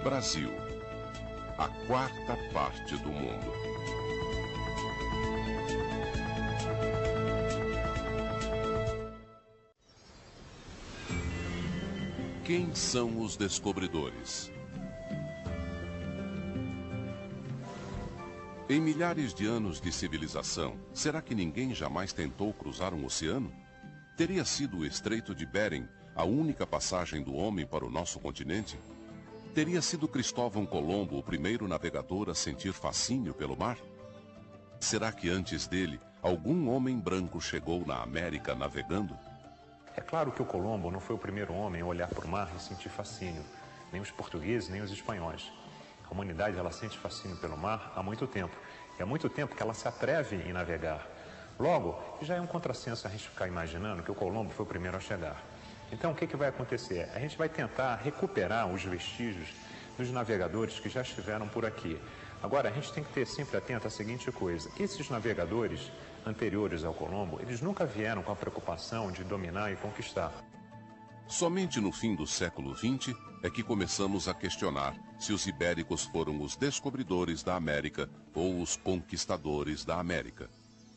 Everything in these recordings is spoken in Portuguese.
Brasil, a quarta parte do mundo. Quem são os descobridores? Em milhares de anos de civilização, será que ninguém jamais tentou cruzar um oceano? Teria sido o Estreito de Bering a única passagem do homem para o nosso continente? Teria sido Cristóvão Colombo o primeiro navegador a sentir fascínio pelo mar? Será que antes dele, algum homem branco chegou na América navegando? É claro que o Colombo não foi o primeiro homem a olhar para o mar e sentir fascínio, nem os portugueses, nem os espanhóis. A humanidade, ela sente fascínio pelo mar há muito tempo. E há muito tempo que ela se atreve em navegar. Logo, já é um contrassenso a gente ficar imaginando que o Colombo foi o primeiro a chegar. Então, o que vai acontecer? A gente vai tentar recuperar os vestígios dos navegadores que já estiveram por aqui. Agora, a gente tem que ter sempre atento à seguinte coisa. Esses navegadores anteriores ao Colombo, eles nunca vieram com a preocupação de dominar e conquistar. Somente no fim do século XX é que começamos a questionar se os ibéricos foram os descobridores da América ou os conquistadores da América.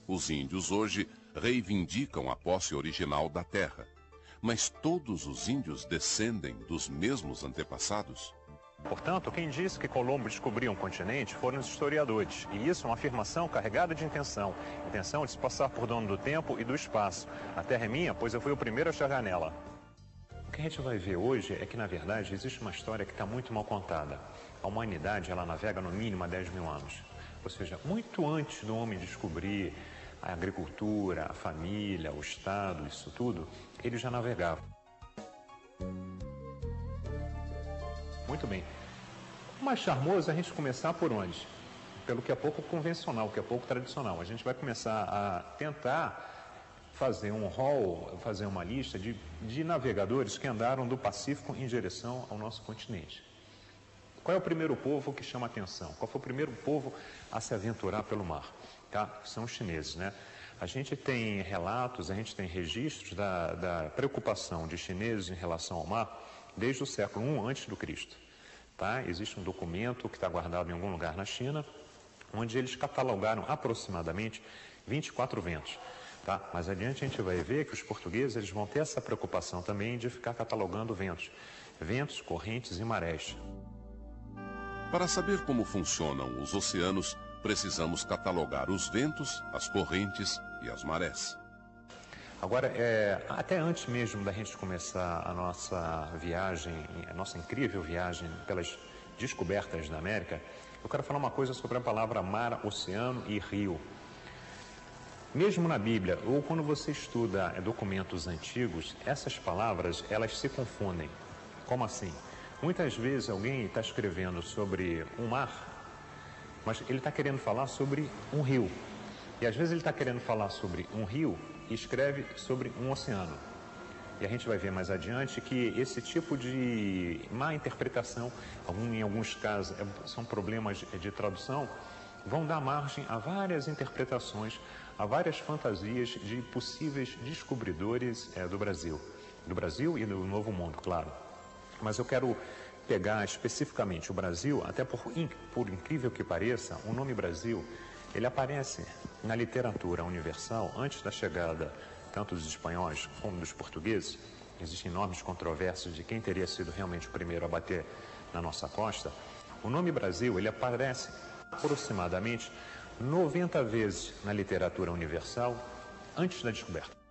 Os índios hoje reivindicam a posse original da terra. Mas todos os índios descendem dos mesmos antepassados? Portanto, quem disse que Colombo descobriu um continente foram os historiadores. E isso é uma afirmação carregada de intenção. Intenção de se passar por dono do tempo e do espaço. A terra é minha, pois eu fui o primeiro a chegar nela. O que a gente vai ver hoje é que, na verdade, existe uma história que está muito mal contada. A humanidade, ela navega no mínimo há 10 mil anos. Ou seja, muito antes do homem descobrir a agricultura, a família, o Estado, isso tudo, ele já navegava. Muito bem. O mais charmoso é a gente começar por onde? Pelo que é pouco convencional, que é pouco tradicional. A gente vai começar a tentar fazer um rol, fazer uma lista de navegadores que andaram do Pacífico em direção ao nosso continente. Qual é o primeiro povo que chama a atenção? Qual foi o primeiro povo a se aventurar pelo mar? Tá? São os chineses, né? A gente tem relatos, a gente tem registros da preocupação de chineses em relação ao mar desde o século I a.C. Tá? Existe um documento que está guardado em algum lugar na China, onde eles catalogaram aproximadamente 24 ventos. Tá? Mais adiante a gente vai ver que os portugueses eles vão ter essa preocupação também de ficar catalogando ventos. Ventos, correntes e marés. Para saber como funcionam os oceanos, precisamos catalogar os ventos, as correntes e as marés. Agora, até antes mesmo da gente começar a nossa viagem, a nossa incrível viagem pelas descobertas da América, eu quero falar uma coisa sobre a palavra mar, oceano e rio. Mesmo na Bíblia, ou quando você estuda documentos antigos, essas palavras, elas se confundem. Como assim? Muitas vezes alguém está escrevendo sobre um mar, mas ele está querendo falar sobre um rio. E às vezes ele está querendo falar sobre um rio e escreve sobre um oceano. E a gente vai ver mais adiante que esse tipo de má interpretação, em alguns casos são problemas de tradução, vão dar margem a várias interpretações, a várias fantasias de possíveis descobridores do Brasil e do Novo Mundo, claro. Mas eu quero pegar especificamente o Brasil, até por incrível que pareça, o nome Brasil, ele aparece na literatura universal antes da chegada tanto dos espanhóis como dos portugueses. Existem enormes controvérsias de quem teria sido realmente o primeiro a bater na nossa costa. O nome Brasil, ele aparece aproximadamente 90 vezes na literatura universal antes da descoberta.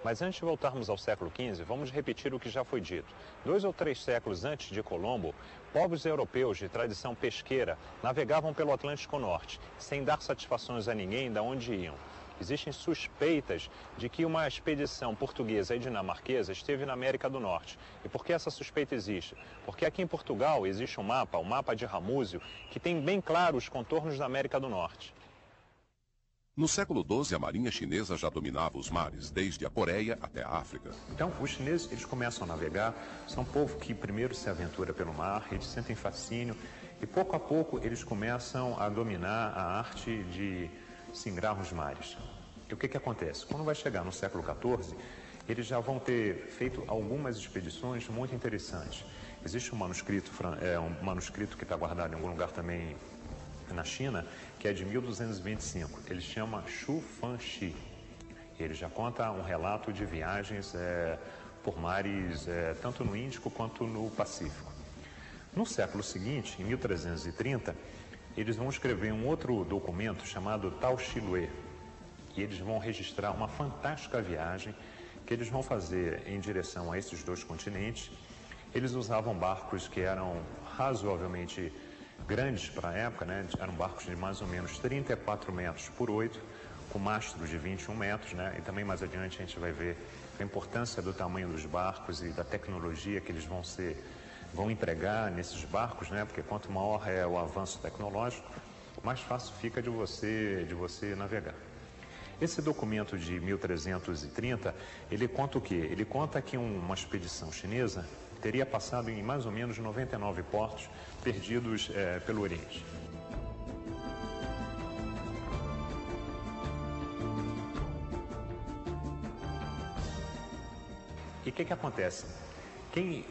Mas antes de voltarmos ao século XV, vamos repetir o que já foi dito. 2 ou 3 séculos antes de Colombo, povos europeus de tradição pesqueira navegavam pelo Atlântico Norte, sem dar satisfações a ninguém de onde iam. Existem suspeitas de que uma expedição portuguesa e dinamarquesa esteve na América do Norte. E por que essa suspeita existe? Porque aqui em Portugal existe um mapa, o mapa de Ramúzio, que tem bem claro os contornos da América do Norte. No século XII, a marinha chinesa já dominava os mares, desde a Coreia até a África. Então, os chineses, eles começam a navegar, são um povo que primeiro se aventura pelo mar, eles sentem fascínio, e pouco a pouco eles começam a dominar a arte de singrar os mares. E o que acontece? Quando vai chegar no século XIV, eles já vão ter feito algumas expedições muito interessantes. Existe um manuscrito que está guardado em algum lugar também na China, que é de 1225. Ele chama Xu Fan Xi. Ele já conta um relato de viagens por mares, tanto no Índico quanto no Pacífico. No século seguinte, em 1330, eles vão escrever um outro documento chamado Tao Xi Lue. E eles vão registrar uma fantástica viagem que eles vão fazer em direção a esses dois continentes. Eles usavam barcos que eram razoavelmente grandes para a época, né? Eram barcos de mais ou menos 34 metros por 8, com mastros de 21 metros, né? E também mais adiante a gente vai ver a importância do tamanho dos barcos e da tecnologia que eles vão empregar nesses barcos, né? Porque quanto maior é o avanço tecnológico, mais fácil fica de você navegar. Esse documento de 1330, ele conta o quê? Ele conta que uma expedição chinesa teria passado em mais ou menos 99 portos perdidos pelo Oriente. E o que acontece?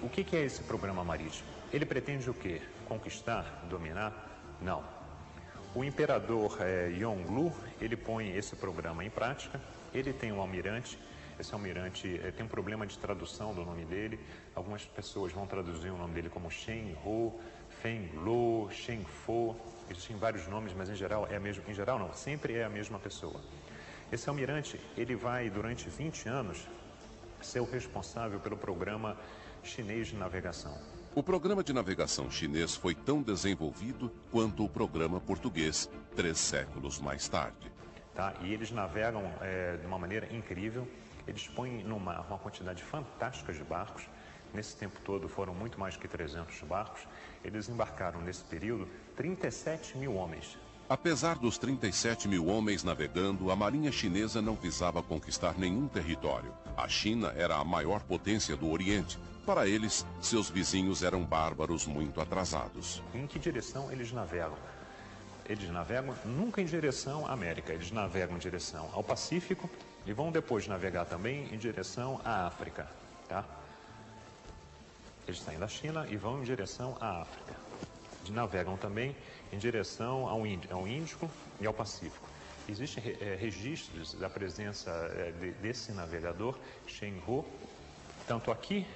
O que é esse programa marítimo? Ele pretende o quê? Conquistar? Dominar? Não. O imperador Yongle, ele põe esse programa em prática. Ele tem um almirante. Esse almirante tem um problema de tradução do nome dele. Algumas pessoas vão traduzir o nome dele como Shen Ho, Feng Lo, Shen Fo. Existem vários nomes, mas em geral sempre é a mesma pessoa. Esse almirante, ele vai durante 20 anos ser o responsável pelo programa chinês de navegação. O programa de navegação chinês foi tão desenvolvido quanto o programa português, 3 séculos mais tarde. Tá? E eles navegam de uma maneira incrível. Eles põem no mar uma quantidade fantástica de barcos. Nesse tempo todo foram muito mais que 300 barcos. Eles embarcaram nesse período 37 mil homens. Apesar dos 37 mil homens navegando, a marinha chinesa não visava conquistar nenhum território. A China era a maior potência do Oriente. Para eles, seus vizinhos eram bárbaros muito atrasados. Em que direção eles navegam? Eles navegam nunca em direção à América, eles navegam em direção ao Pacífico e vão depois navegar também em direção à África. Tá? Eles saem da China e vão em direção à África. Navegam também em direção ao Índico e ao Pacífico. Existem registros da presença desse navegador, Shen Ho, tanto aqui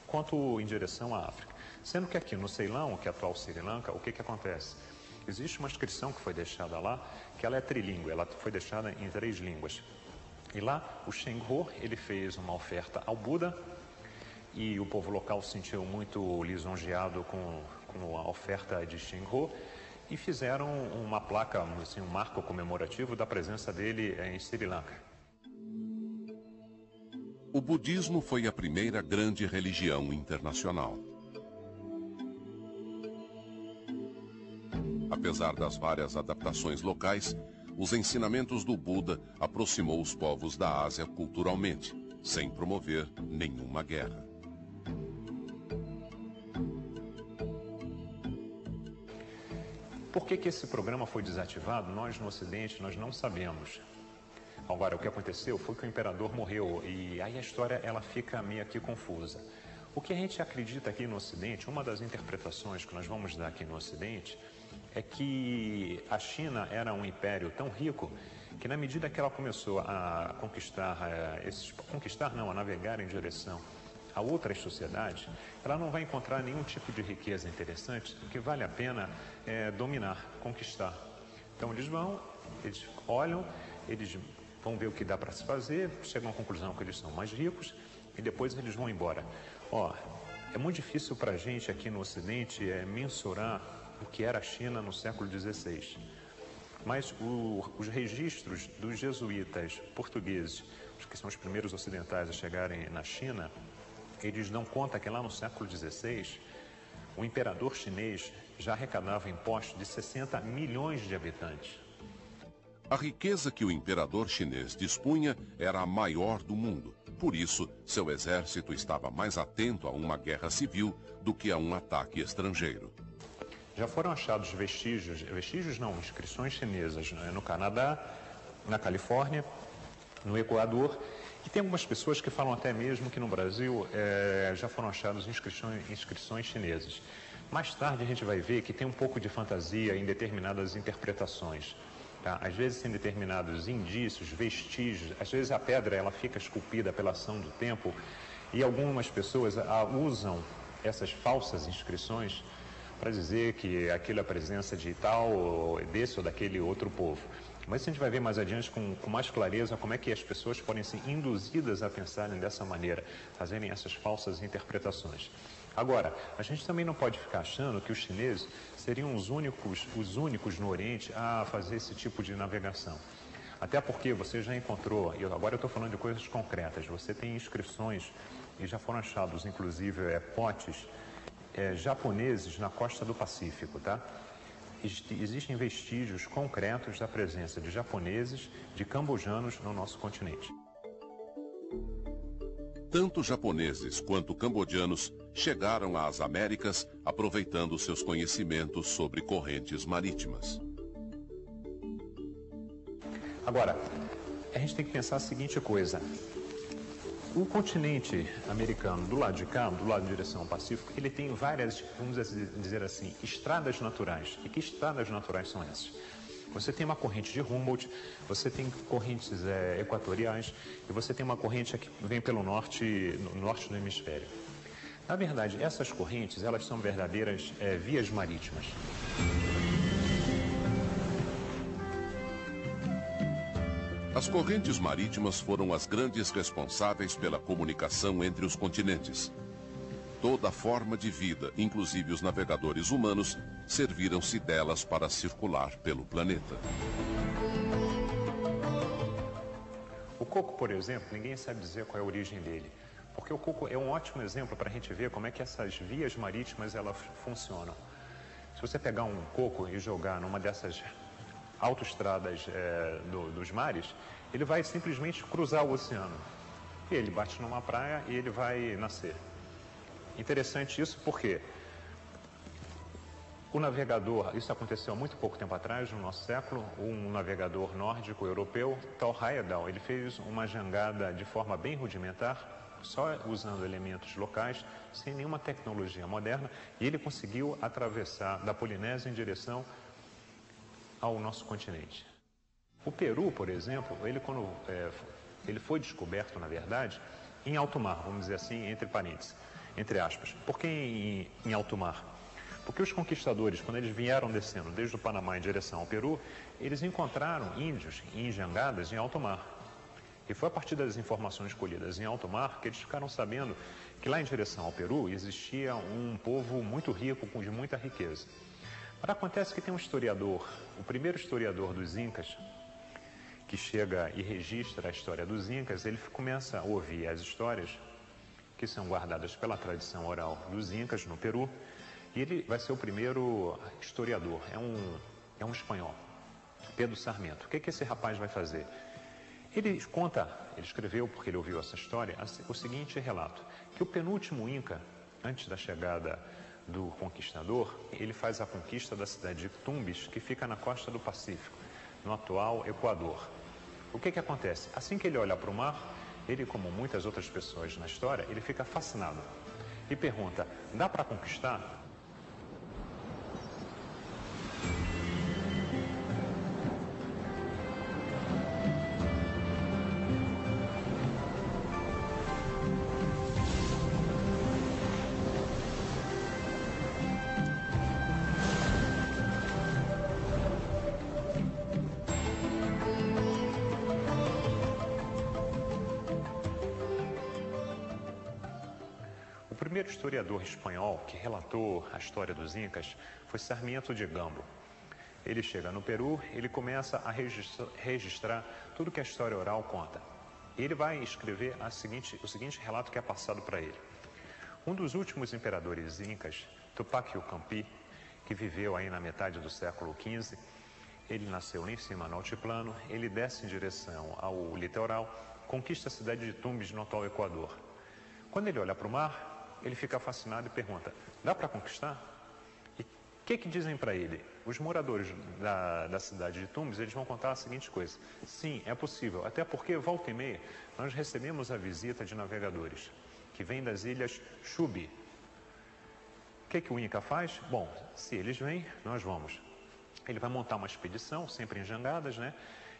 quanto em direção à África. Sendo que aqui no Ceilão, que é atual Sri Lanka, o que acontece? Existe uma inscrição que foi deixada lá, que ela é trilíngue, ela foi deixada em 3 línguas. E lá, o Shen Ho, ele fez uma oferta ao Buda, e o povo local se sentiu muito lisonjeado com a oferta de Shen Ho, e fizeram uma placa, assim, um marco comemorativo da presença dele em Sri Lanka. O budismo foi a primeira grande religião internacional. Apesar das várias adaptações locais, os ensinamentos do Buda aproximou os povos da Ásia culturalmente, sem promover nenhuma guerra. Por que esse programa foi desativado? Nós no Ocidente, nós não sabemos. Agora, o que aconteceu foi que o imperador morreu e aí a história ela fica meio aqui confusa. O que a gente acredita aqui no Ocidente, uma das interpretações que nós vamos dar aqui no Ocidente, é que a China era um império tão rico que na medida que ela começou a a navegar em direção a outras sociedades, ela não vai encontrar nenhum tipo de riqueza interessante que vale a pena dominar, conquistar. Então eles olham, eles vão ver o que dá para se fazer, chegam à conclusão que eles são mais ricos e depois eles vão embora. É muito difícil para a gente aqui no Ocidente mensurar o que era a China no século XVI. Mas os registros dos jesuítas portugueses, que são os primeiros ocidentais a chegarem na China, eles dão conta que lá no século XVI, o imperador chinês já arrecadava impostos de 60 milhões de habitantes. A riqueza que o imperador chinês dispunha era a maior do mundo. Por isso, seu exército estava mais atento a uma guerra civil do que a um ataque estrangeiro. Já foram achados inscrições chinesas no Canadá, na Califórnia, no Equador E tem algumas pessoas que falam até mesmo que no Brasil já foram achadas inscrições chinesas. Mais tarde a gente vai ver que tem um pouco de fantasia em determinadas interpretações. Tá? Às vezes tem determinados indícios, vestígios, às vezes a pedra ela fica esculpida pela ação do tempo e algumas pessoas usam essas falsas inscrições para dizer que aquilo é a presença de tal, desse ou daquele outro povo. Mas a gente vai ver mais adiante com mais clareza como é que as pessoas podem ser induzidas a pensarem dessa maneira, fazerem essas falsas interpretações. Agora, a gente também não pode ficar achando que os chineses seriam os únicos no Oriente a fazer esse tipo de navegação. Até porque você já encontrou, e agora eu estou falando de coisas concretas, você tem inscrições, e já foram achados inclusive potes japoneses na costa do Pacífico, tá? Existem vestígios concretos da presença de japoneses, de cambojanos no nosso continente. Tanto japoneses quanto cambodianos chegaram às Américas aproveitando seus conhecimentos sobre correntes marítimas. Agora, a gente tem que pensar a seguinte coisa. O continente americano, do lado de cá, do lado de direção ao Pacífico, ele tem várias, vamos dizer assim, estradas naturais. E que estradas naturais são essas? Você tem uma corrente de Humboldt, você tem correntes equatoriais e você tem uma corrente que vem pelo norte, no norte do hemisfério. Na verdade, essas correntes, elas são verdadeiras vias marítimas. As correntes marítimas foram as grandes responsáveis pela comunicação entre os continentes. Toda forma de vida, inclusive os navegadores humanos, serviram-se delas para circular pelo planeta. O coco, por exemplo, ninguém sabe dizer qual é a origem dele, porque o coco é um ótimo exemplo para a gente ver como é que essas vias marítimas elas funcionam. Se você pegar um coco e jogar numa dessas autoestradas dos mares, ele vai simplesmente cruzar o oceano. E ele bate numa praia e ele vai nascer. Interessante isso porque o navegador, isso aconteceu há muito pouco tempo atrás, no nosso século, um navegador nórdico europeu, Thor Heyerdahl, ele fez uma jangada de forma bem rudimentar, só usando elementos locais, sem nenhuma tecnologia moderna, e ele conseguiu atravessar da Polinésia em direção ao nosso continente. O Peru, por exemplo, ele foi descoberto, na verdade, em alto mar, vamos dizer assim, entre parênteses, entre aspas. Por que em alto mar? Porque os conquistadores, quando eles vieram descendo desde o Panamá em direção ao Peru, eles encontraram índios em jangadas em alto mar. E foi a partir das informações colhidas em alto mar que eles ficaram sabendo que lá em direção ao Peru existia um povo muito rico, de muita riqueza. Mas acontece que tem um historiador, o primeiro historiador dos Incas, que chega e registra a história dos Incas, ele começa a ouvir as histórias que são guardadas pela tradição oral dos Incas no Peru, e ele vai ser o primeiro historiador, é um espanhol, Pedro Sarmiento. O que esse rapaz vai fazer? Ele escreveu, porque ele ouviu essa história, o seguinte relato, que o penúltimo Inca, antes da chegada do conquistador, ele faz a conquista da cidade de Tumbes, que fica na costa do Pacífico, no atual Equador. O que acontece? Assim que ele olha para o mar, ele, como muitas outras pessoas na história, ele fica fascinado e pergunta, dá para conquistar? O primeiro historiador espanhol que relatou a história dos Incas foi Sarmiento de Gambo. Ele chega no Peru, ele começa a registrar tudo que a história oral conta. E ele vai escrever o seguinte relato que é passado para ele. Um dos últimos imperadores incas, Tupac Yupanqui, que viveu aí na metade do século XV, ele nasceu lá em cima no altiplano, ele desce em direção ao litoral, conquista a cidade de Tumbes no atual Equador. Quando ele olha para o mar, ele fica fascinado e pergunta, dá para conquistar? E O que dizem para ele? Os moradores da cidade de Tumbes, eles vão contar a seguinte coisa: sim, é possível, até porque, volta e meia, nós recebemos a visita de navegadores que vêm das ilhas Chubi. O que o Inca faz? Bom, se eles vêm, nós vamos. Ele vai montar uma expedição, sempre em jangadas, né?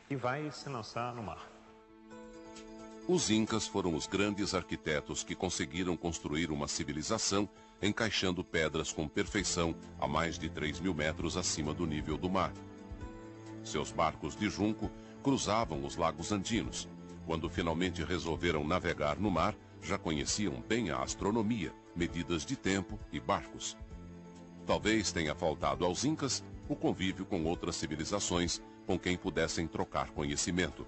E vai se lançar no mar. Os Incas foram os grandes arquitetos que conseguiram construir uma civilização encaixando pedras com perfeição a mais de 3.000 metros acima do nível do mar. Seus barcos de junco cruzavam os lagos andinos. Quando finalmente resolveram navegar no mar, já conheciam bem a astronomia, medidas de tempo e barcos. Talvez tenha faltado aos Incas o convívio com outras civilizações com quem pudessem trocar conhecimento.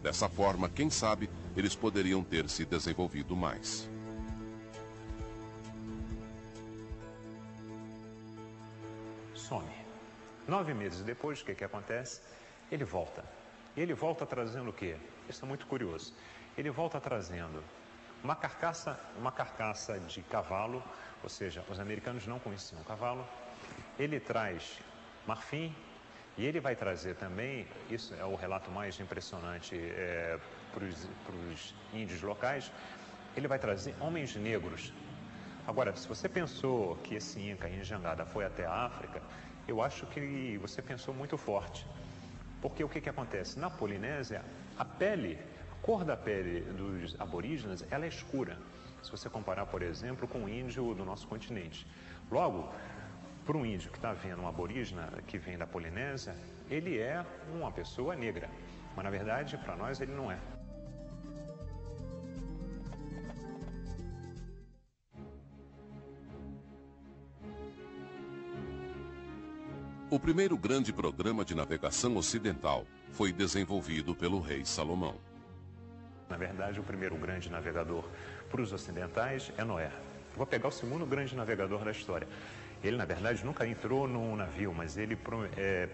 Dessa forma, quem sabe, eles poderiam ter se desenvolvido mais. Some. 9 meses depois, o que acontece? Ele volta. E ele volta trazendo o quê? Isso é muito curioso. Ele volta trazendo uma carcaça de cavalo, ou seja, os americanos não conheciam cavalo. Ele traz marfim e ele vai trazer também, isso é o relato mais impressionante para os índios locais, ele vai trazer homens negros. Agora, se você pensou que esse Inca em jangada foi até a África, eu acho que você pensou muito forte. Porque o que acontece? Na Polinésia, a cor da pele dos aborígenes, ela é escura. Se você comparar, por exemplo, com o índio do nosso continente. Logo, para um índio que está vendo um aborígene que vem da Polinésia, ele é uma pessoa negra. Mas, na verdade, para nós, ele não é. O primeiro grande programa de navegação ocidental foi desenvolvido pelo rei Salomão. Na verdade, o primeiro grande navegador para os ocidentais é Noé. Vou pegar o segundo grande navegador da história. Ele, na verdade, nunca entrou num navio, mas ele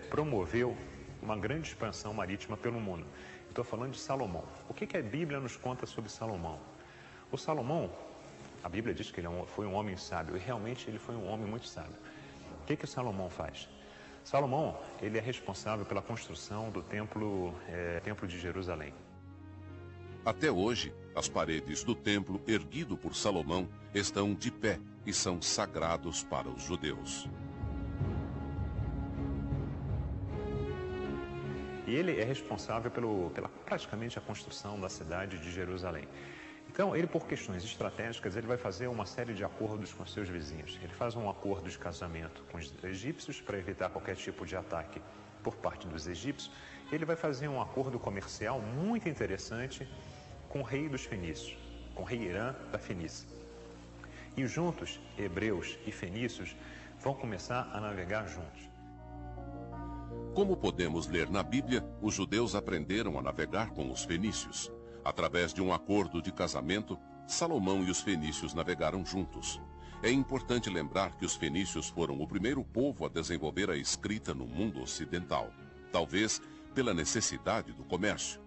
promoveu uma grande expansão marítima pelo mundo. Estou falando de Salomão. O que a Bíblia nos conta sobre Salomão? O Salomão, a Bíblia diz que ele foi um homem sábio, e realmente ele foi um homem muito sábio. O que o Salomão faz? Salomão, ele é responsável pela construção do templo de Jerusalém. Até hoje, as paredes do templo erguido por Salomão estão de pé e são sagrados para os judeus. E ele é responsável pela praticamente a construção da cidade de Jerusalém. Então, ele, por questões estratégicas, ele vai fazer uma série de acordos com seus vizinhos. Ele faz um acordo de casamento com os egípcios para evitar qualquer tipo de ataque por parte dos egípcios. Ele vai fazer um acordo comercial muito interessante com o rei dos fenícios, com o rei Irã da Fenícia. E juntos, hebreus e fenícios vão começar a navegar juntos. Como podemos ler na Bíblia, os judeus aprenderam a navegar com os fenícios. Através de um acordo de casamento, Salomão e os fenícios navegaram juntos. É importante lembrar que os fenícios foram o primeiro povo a desenvolver a escrita no mundo ocidental, talvez pela necessidade do comércio.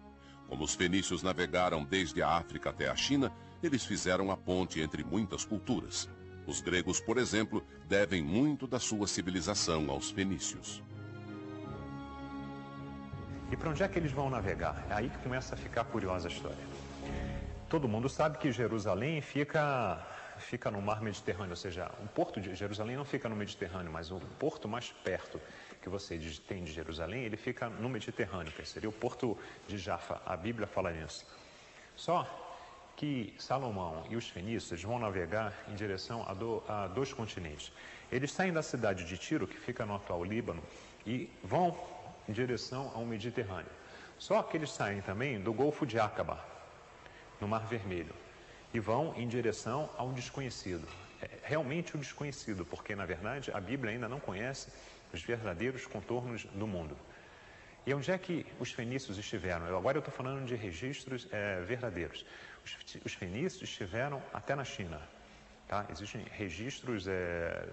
Como os fenícios navegaram desde a África até a China, eles fizeram a ponte entre muitas culturas. Os gregos, por exemplo, devem muito da sua civilização aos fenícios. E para onde é que eles vão navegar? É aí que começa a ficar curiosa a história. Todo mundo sabe que Jerusalém fica no mar Mediterrâneo, ou seja, o porto de Jerusalém não fica no Mediterrâneo, mas o porto mais perto que você tem de Jerusalém, ele fica no Mediterrâneo, que seria o porto de Jafa. A Bíblia fala nisso. Só que Salomão e os fenícios vão navegar em direção a 2 continentes. Eles saem da cidade de Tiro, que fica no atual Líbano, e vão em direção ao Mediterrâneo. Só que eles saem também do Golfo de Aqaba, no Mar Vermelho, e vão em direção ao desconhecido. Realmente o desconhecido, porque, na verdade, a Bíblia ainda não conhece os verdadeiros contornos do mundo. E onde é que os fenícios estiveram? Agora eu estou falando de registros verdadeiros. Os fenícios estiveram até na China. Tá? Existem registros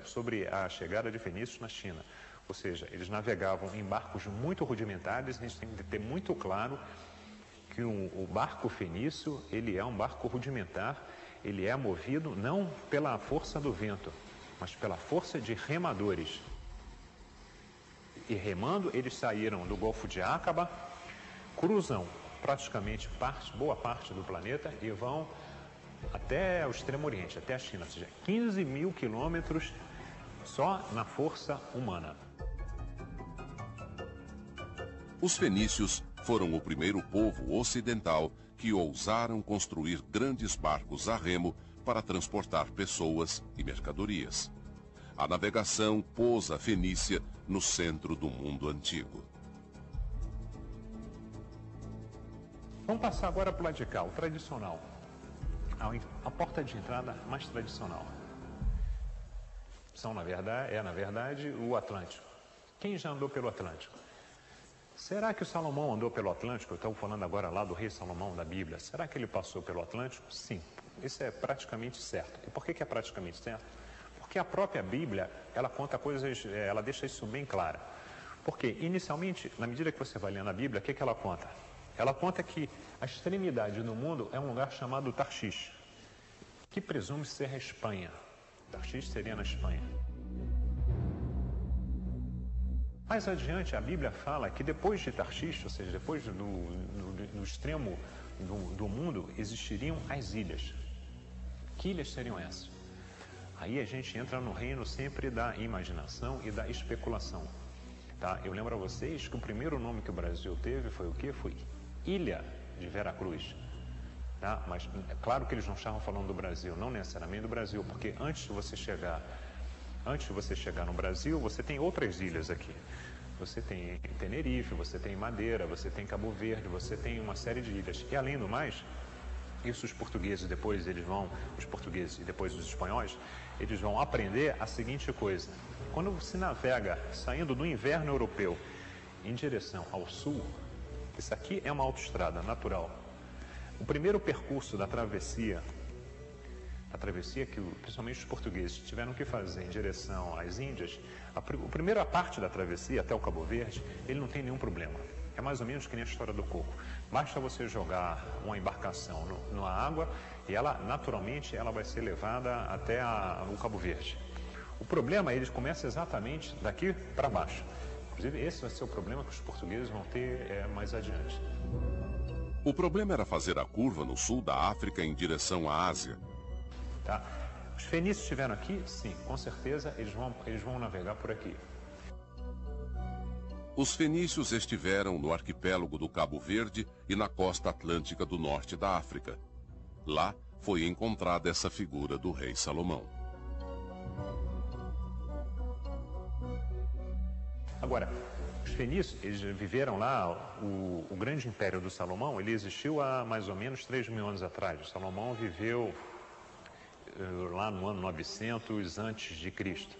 sobre a chegada de fenícios na China. Ou seja, eles navegavam em barcos muito rudimentares. A gente tem que ter muito claro que o barco fenício, ele é um barco rudimentar, ele é movido não pela força do vento, mas pela força de remadores. e remando, eles saíram do Golfo de Aqaba, cruzam praticamente boa parte do planeta e vão até o Extremo Oriente, até a China, ou seja, 15 mil quilômetros só na força humana. Os fenícios foram o primeiro povo ocidental que ousaram construir grandes barcos a remo para transportar pessoas e mercadorias. A navegação pôs a Fenícia no centro do mundo antigo. Vamos passar agora para o lado de cá, o tradicional. A porta de entrada mais tradicional. Na verdade, o Atlântico. Quem já andou pelo Atlântico? Será que o Salomão andou pelo Atlântico? Eu estou falando agora lá do rei Salomão da Bíblia. Será que ele passou pelo Atlântico? Sim, isso é praticamente certo. E por que é praticamente certo? Porque a própria Bíblia, ela conta coisas, ela deixa isso bem claro. Porque, inicialmente, na medida que você vai lendo a Bíblia, o que ela conta? Ela conta que a extremidade do mundo é um lugar chamado Tarshish, que presume ser a Espanha. Tarshish seria na Espanha. Mais adiante, a Bíblia fala que depois de Tarshish, ou seja, depois no extremo do mundo, existiriam as ilhas. Que ilhas seriam essas? Aí a gente entra no reino sempre da imaginação e da especulação. Tá? Eu lembro a vocês que o primeiro nome que o Brasil teve foi o quê? Foi Ilha de Veracruz. Tá? Mas é claro que eles não estavam falando do Brasil, não necessariamente do Brasil, porque antes de você chegar no Brasil, você tem outras ilhas aqui. Você tem Tenerife, você tem Madeira, você tem Cabo Verde, você tem uma série de ilhas. E além do mais, isso os portugueses e depois os espanhóis, eles vão aprender a seguinte coisa. Quando se navega saindo do inverno europeu em direção ao sul, isso aqui é uma autoestrada natural. O primeiro percurso da travessia, que principalmente os portugueses tiveram que fazer em direção às Índias, a primeira parte da travessia até o Cabo Verde, ele não tem nenhum problema. É mais ou menos que nem a história do coco. Basta você jogar uma embarcação na água e ela, naturalmente, ela vai ser levada até o Cabo Verde. O problema, eles começam exatamente daqui para baixo. Inclusive, esse vai ser o problema que os portugueses vão ter mais adiante. O problema era fazer a curva no sul da África em direção à Ásia. Tá? Os fenícios estiveram aqui? Sim, com certeza eles vão navegar por aqui. Os fenícios estiveram no arquipélago do Cabo Verde e na costa atlântica do norte da África. Lá foi encontrada essa figura do rei Salomão. Agora, os fenícios, eles viveram lá, o grande império do Salomão, ele existiu há mais ou menos 3.000 anos atrás. O Salomão viveu lá no ano 900 antes de Cristo.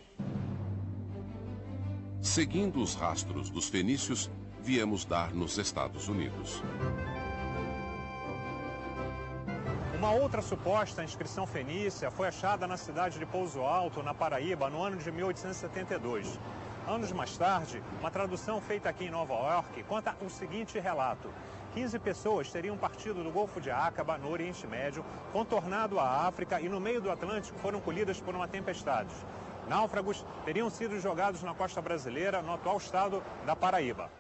Seguindo os rastros dos fenícios, viemos dar nos Estados Unidos. Uma outra suposta inscrição fenícia foi achada na cidade de Pouso Alto, na Paraíba, no ano de 1872. Anos mais tarde, uma tradução feita aqui em Nova York conta o seguinte relato. 15 pessoas teriam partido do Golfo de Aqaba, no Oriente Médio, contornado a África e no meio do Atlântico foram colhidas por uma tempestade. Náufragos teriam sido jogados na costa brasileira, no atual estado da Paraíba.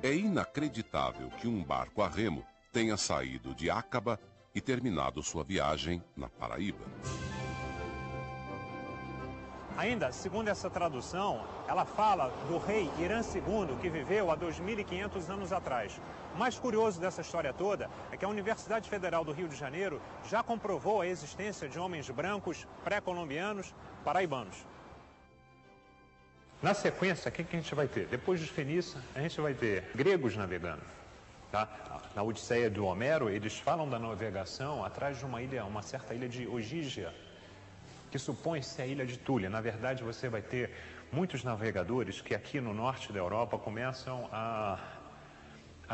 É inacreditável que um barco a remo tenha saído de Aqaba e terminado sua viagem na Paraíba. Ainda, segundo essa tradução, ela fala do rei Irã II, que viveu há 2.500 anos atrás. O mais curioso dessa história toda é que a Universidade Federal do Rio de Janeiro já comprovou a existência de homens brancos pré-colombianos paraibanos. Na sequência, o que a gente vai ter? Depois dos fenícios, a gente vai ter gregos navegando. Tá? Na Odisseia do Homero, eles falam da navegação atrás de uma ilha, uma certa ilha de Ogígia, que supõe-se a ilha de Túlia. Na verdade, você vai ter muitos navegadores que aqui no norte da Europa começam a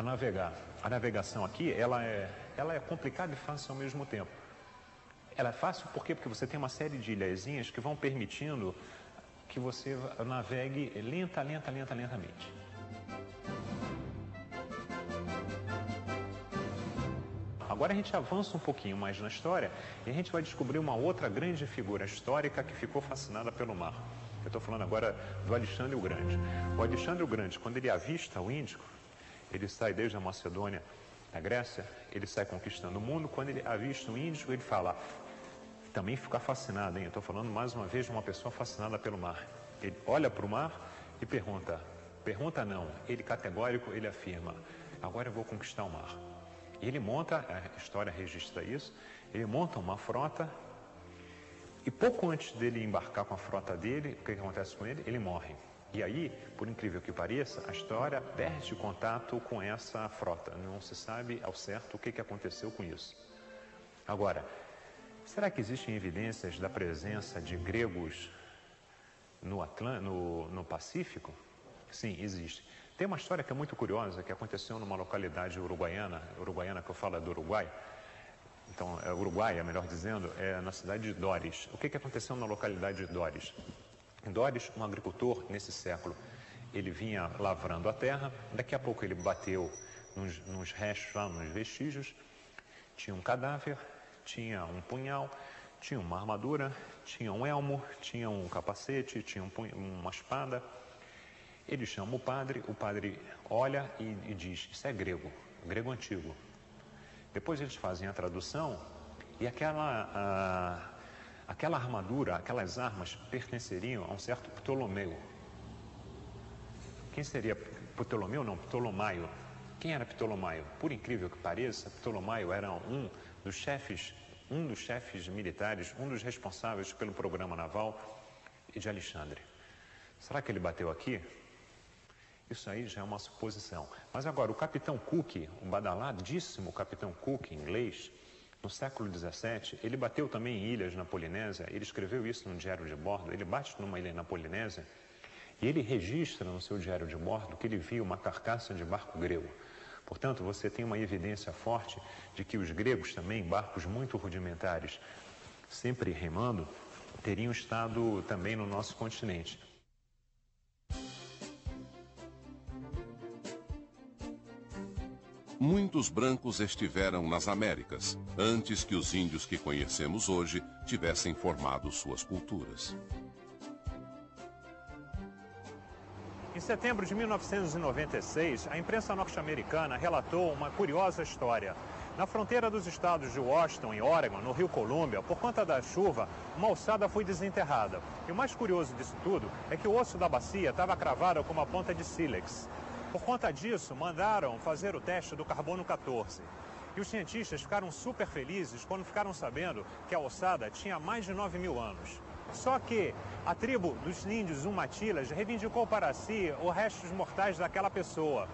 navegar. A navegação aqui, ela é complicada e fácil ao mesmo tempo. Ela é fácil por quê? Porque você tem uma série de ilhazinhas que vão permitindo que você navegue lentamente. Agora a gente avança um pouquinho mais na história e a gente vai descobrir uma outra grande figura histórica que ficou fascinada pelo mar. Eu estou falando agora do Alexandre o Grande. O Alexandre o Grande, quando ele avista o Índico, ele sai desde a Macedônia, da Grécia, ele sai conquistando o mundo. Quando ele avista o Índico, ele fala, também fica fascinado, hein? Eu estou falando mais uma vez de uma pessoa fascinada pelo mar. Ele olha para o mar e pergunta não, ele categórico, ele afirma, agora eu vou conquistar o mar. E ele monta, a história registra isso, ele monta uma frota e pouco antes dele embarcar com a frota dele, o que acontece com ele? Ele morre. E aí, por incrível que pareça, a história perde contato com essa frota. Não se sabe ao certo o que aconteceu com isso. Agora, será que existem evidências da presença de gregos no Pacífico? Sim, existe. Tem uma história que é muito curiosa, que aconteceu numa localidade uruguaiana que eu falo é do Uruguai. Então, é Uruguai, melhor dizendo, é na cidade de Dores. O que aconteceu na localidade de Dores? Em Dores, um agricultor, nesse século, ele vinha lavrando a terra, daqui a pouco ele bateu nos restos lá, nos vestígios, tinha um cadáver, tinha um punhal, tinha uma armadura, tinha um elmo, tinha um capacete, tinha uma espada. Ele chama o padre olha e diz, isso é grego, grego antigo. Depois eles fazem a tradução e aquela armadura, aquelas armas pertenceriam a um certo Ptolomeu. Quem seria Ptolomeu? Não, Ptolomaio. Quem era Ptolomaio? Por incrível que pareça, Ptolomaio era um dos chefes militares, um dos responsáveis pelo programa naval de Alexandre. Será que ele bateu aqui? Isso aí já é uma suposição. Mas agora, o capitão Cook, o badaladíssimo capitão Cook, inglês, no século XVII, ele bateu também em ilhas na Polinésia, ele escreveu isso no diário de bordo, ele bate numa ilha na Polinésia e ele registra no seu diário de bordo que ele viu uma carcaça de barco grego. Portanto, você tem uma evidência forte de que os gregos também, barcos muito rudimentares, sempre remando, teriam estado também no nosso continente. Muitos brancos estiveram nas Américas, antes que os índios que conhecemos hoje tivessem formado suas culturas. Em setembro de 1996, a imprensa norte-americana relatou uma curiosa história. Na fronteira dos estados de Washington e Oregon, no rio Colômbia, por conta da chuva, uma ossada foi desenterrada. E o mais curioso disso tudo é que o osso da bacia estava cravado com uma ponta de sílex. Por conta disso, mandaram fazer o teste do carbono 14. E os cientistas ficaram super felizes quando ficaram sabendo que a ossada tinha mais de 9.000 anos. Só que a tribo dos índios Umatilas reivindicou para si os restos mortais daquela pessoa.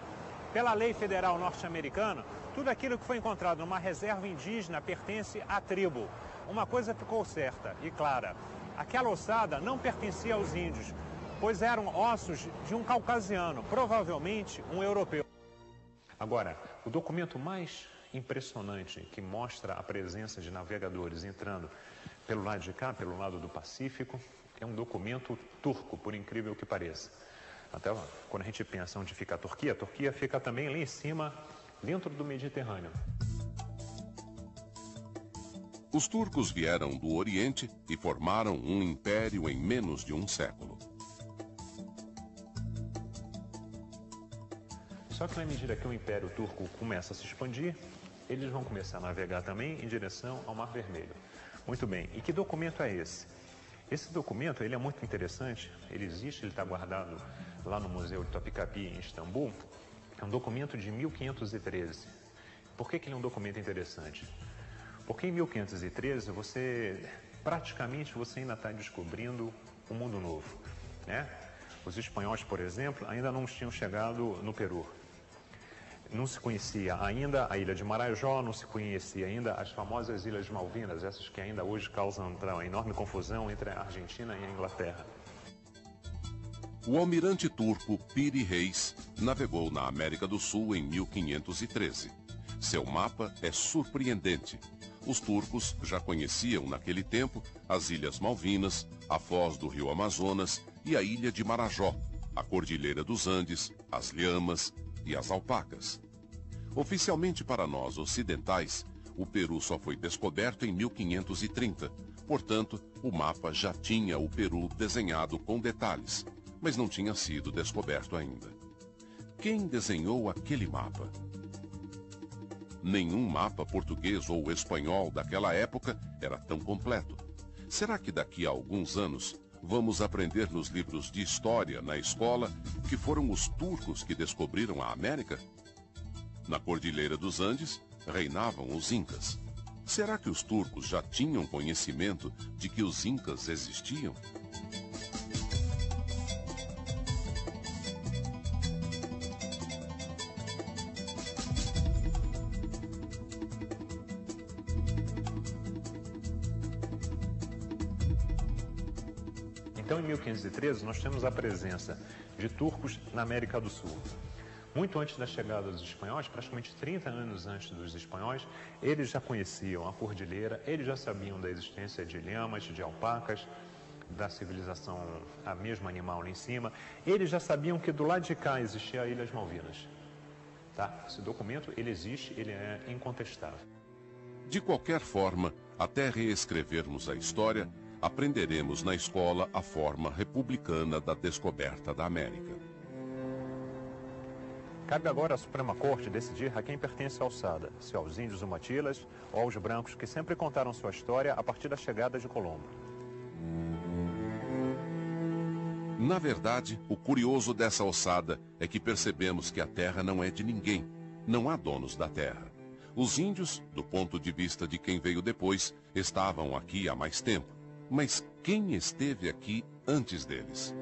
Pela lei federal norte-americana, tudo aquilo que foi encontrado numa reserva indígena pertence à tribo. Uma coisa ficou certa e clara: aquela ossada não pertencia aos índios, pois eram ossos de um caucasiano, provavelmente um europeu. Agora, o documento mais impressionante que mostra a presença de navegadores entrando pelo lado de cá, pelo lado do Pacífico, é um documento turco, por incrível que pareça. Até quando a gente pensa onde fica a Turquia fica também lá em cima, dentro do Mediterrâneo. Os turcos vieram do Oriente e formaram um império em menos de um século. Só que na medida que o Império Turco começa a se expandir, eles vão começar a navegar também em direção ao Mar Vermelho. Muito bem, e que documento é esse? Esse documento ele é muito interessante, ele existe, ele está guardado lá no Museu de Topkapi, em Istambul. É um documento de 1513. Por que ele é um documento interessante? Porque em 1513 praticamente você ainda está descobrindo um mundo novo, né? Os espanhóis, por exemplo, ainda não tinham chegado no Peru. Não se conhecia ainda a ilha de Marajó, não se conhecia ainda as famosas Ilhas Malvinas, essas que ainda hoje causam uma enorme confusão entre a Argentina e a Inglaterra. O almirante turco Piri Reis navegou na América do Sul em 1513. Seu mapa é surpreendente. Os turcos já conheciam naquele tempo as Ilhas Malvinas, a foz do rio Amazonas e a ilha de Marajó, a Cordilheira dos Andes, as lhamas e as alpacas. Oficialmente para nós ocidentais, o Peru só foi descoberto em 1530. Portanto, o mapa já tinha o Peru desenhado com detalhes, mas não tinha sido descoberto ainda. Quem desenhou aquele mapa? Nenhum mapa português ou espanhol daquela época era tão completo. Será que daqui a alguns anos vamos aprender nos livros de história na escola que foram os turcos que descobriram a América? Na Cordilheira dos Andes reinavam os incas. Será que os turcos já tinham conhecimento de que os incas existiam? Então, em 1513, nós temos a presença de turcos na América do Sul. Muito antes da chegada dos espanhóis, praticamente 30 anos antes dos espanhóis, eles já conheciam a cordilheira, eles já sabiam da existência de lhamas, de alpacas, da civilização, a mesma animal lá em cima. Eles já sabiam que do lado de cá existia a Ilhas Malvinas. Tá? Esse documento, ele existe, ele é incontestável. De qualquer forma, até reescrevermos a história, aprenderemos na escola a forma republicana da descoberta da América. Cabe agora à Suprema Corte decidir a quem pertence a alçada, se aos índios umatilas ou aos brancos que sempre contaram sua história a partir da chegada de Colombo. Na verdade, o curioso dessa alçada é que percebemos que a terra não é de ninguém, não há donos da terra. Os índios, do ponto de vista de quem veio depois, estavam aqui há mais tempo. Mas quem esteve aqui antes deles?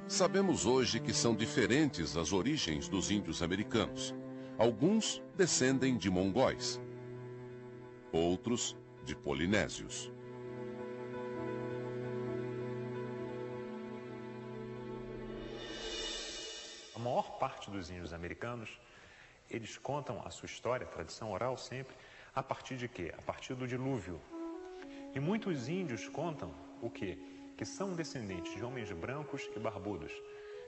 Sabemos hoje que são diferentes as origens dos índios americanos. Alguns descendem de mongóis, outros de polinésios. A maior parte dos índios americanos, eles contam a sua história, a tradição oral sempre, a partir de quê? A partir do dilúvio. E muitos índios contam o quê? Que são descendentes de homens brancos e barbudos.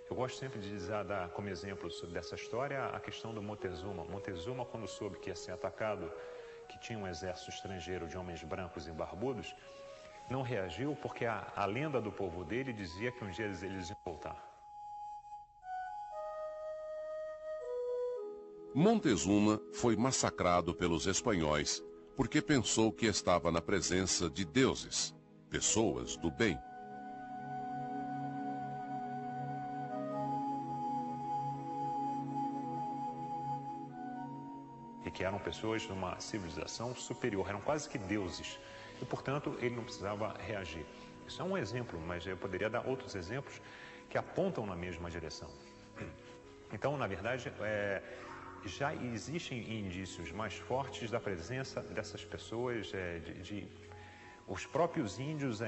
Eu gosto sempre de dar como exemplo dessa história a questão do Montezuma. Montezuma, quando soube que ia ser atacado, que tinha um exército estrangeiro de homens brancos e barbudos, não reagiu porque a lenda do povo dele dizia que um dia eles iam voltar. Montezuma foi massacrado pelos espanhóis porque pensou que estava na presença de deuses, pessoas do bem. E que eram pessoas de uma civilização superior, eram quase que deuses. E, portanto, ele não precisava reagir. Isso é um exemplo, mas eu poderia dar outros exemplos que apontam na mesma direção. Então, na verdade, já existem indícios mais fortes da presença dessas pessoas, os próprios índios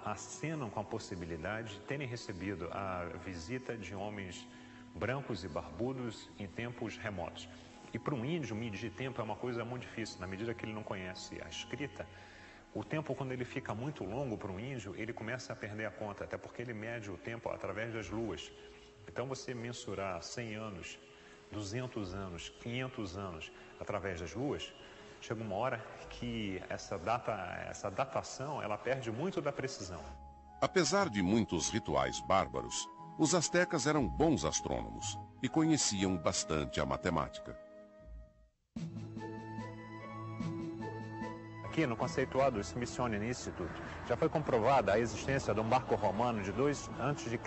acenam com a possibilidade de terem recebido a visita de homens brancos e barbudos em tempos remotos. E para um índio, medir tempo é uma coisa muito difícil, na medida que ele não conhece a escrita. O tempo, quando ele fica muito longo para um índio, ele começa a perder a conta, até porque ele mede o tempo através das luas. Então, você mensurar 100 anos, 200 anos, 500 anos através das luas, chega uma hora que essa datação, ela perde muito da precisão. Apesar de muitos rituais bárbaros, os astecas eram bons astrônomos e conheciam bastante a matemática. Aqui no conceituado Smithsonian Institute já foi comprovada a existência de um barco romano de 2 a.C.,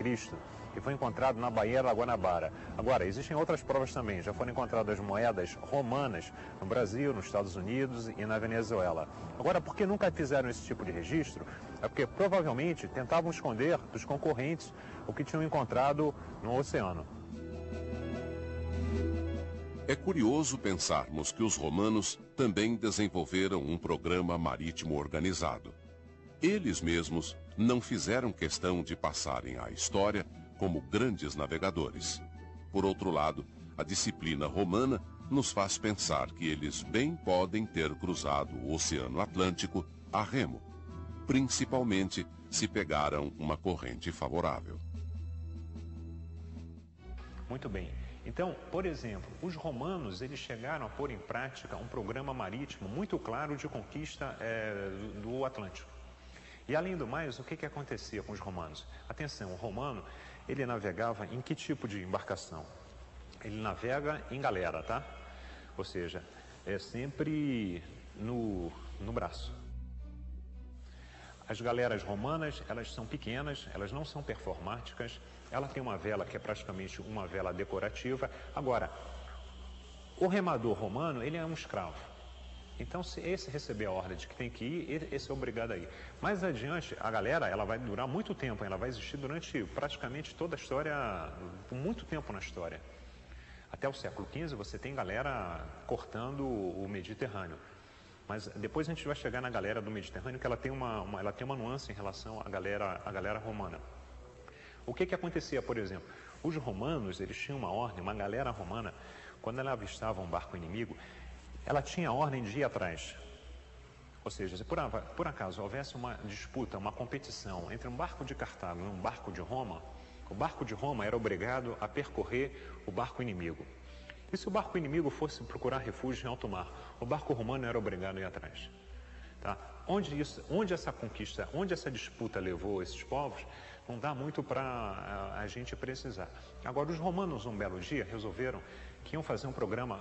que foi encontrado na Baía da Guanabara. Agora, existem outras provas também. Já foram encontradas moedas romanas no Brasil, nos Estados Unidos e na Venezuela. Agora, por que nunca fizeram esse tipo de registro? É porque provavelmente tentavam esconder dos concorrentes o que tinham encontrado no oceano. É curioso pensarmos que os romanos também desenvolveram um programa marítimo organizado. Eles mesmos não fizeram questão de passarem à história como grandes navegadores. Por outro lado, a disciplina romana nos faz pensar que eles bem podem ter cruzado o Oceano Atlântico a remo, principalmente se pegaram uma corrente favorável. Muito bem. Então, por exemplo, os romanos eles chegaram a pôr em prática um programa marítimo muito claro de conquista do Atlântico. E além do mais, o que acontecia com os romanos? Atenção, o romano ele navegava em que tipo de embarcação? Ele navega em galera, tá? Ou seja, é sempre no braço. As galeras romanas, elas são pequenas, elas não são performáticas, ela tem uma vela que é praticamente uma vela decorativa. Agora, o remador romano, ele é um escravo. Então, se esse receber a ordem de que tem que ir, esse é obrigado a ir. Mais adiante, a galera, ela vai durar muito tempo, ela vai existir durante praticamente toda a história, por muito tempo na história. Até o século XV, você tem galera cortando o Mediterrâneo. Mas depois a gente vai chegar na galera do Mediterrâneo, que ela tem uma nuance em relação à galera romana. O que acontecia, por exemplo? Os romanos, eles tinham uma ordem, uma galera romana, quando ela avistava um barco inimigo, ela tinha a ordem de ir atrás. Ou seja, se por acaso houvesse uma disputa, uma competição entre um barco de Cartago e um barco de Roma, o barco de Roma era obrigado a percorrer o barco inimigo. E se o barco inimigo fosse procurar refúgio em alto mar, o barco romano era obrigado a ir atrás. Tá? Onde essa conquista, onde essa disputa levou esses povos, não dá muito para a gente precisar. Agora, os romanos, um belo dia, resolveram que iam fazer um programa,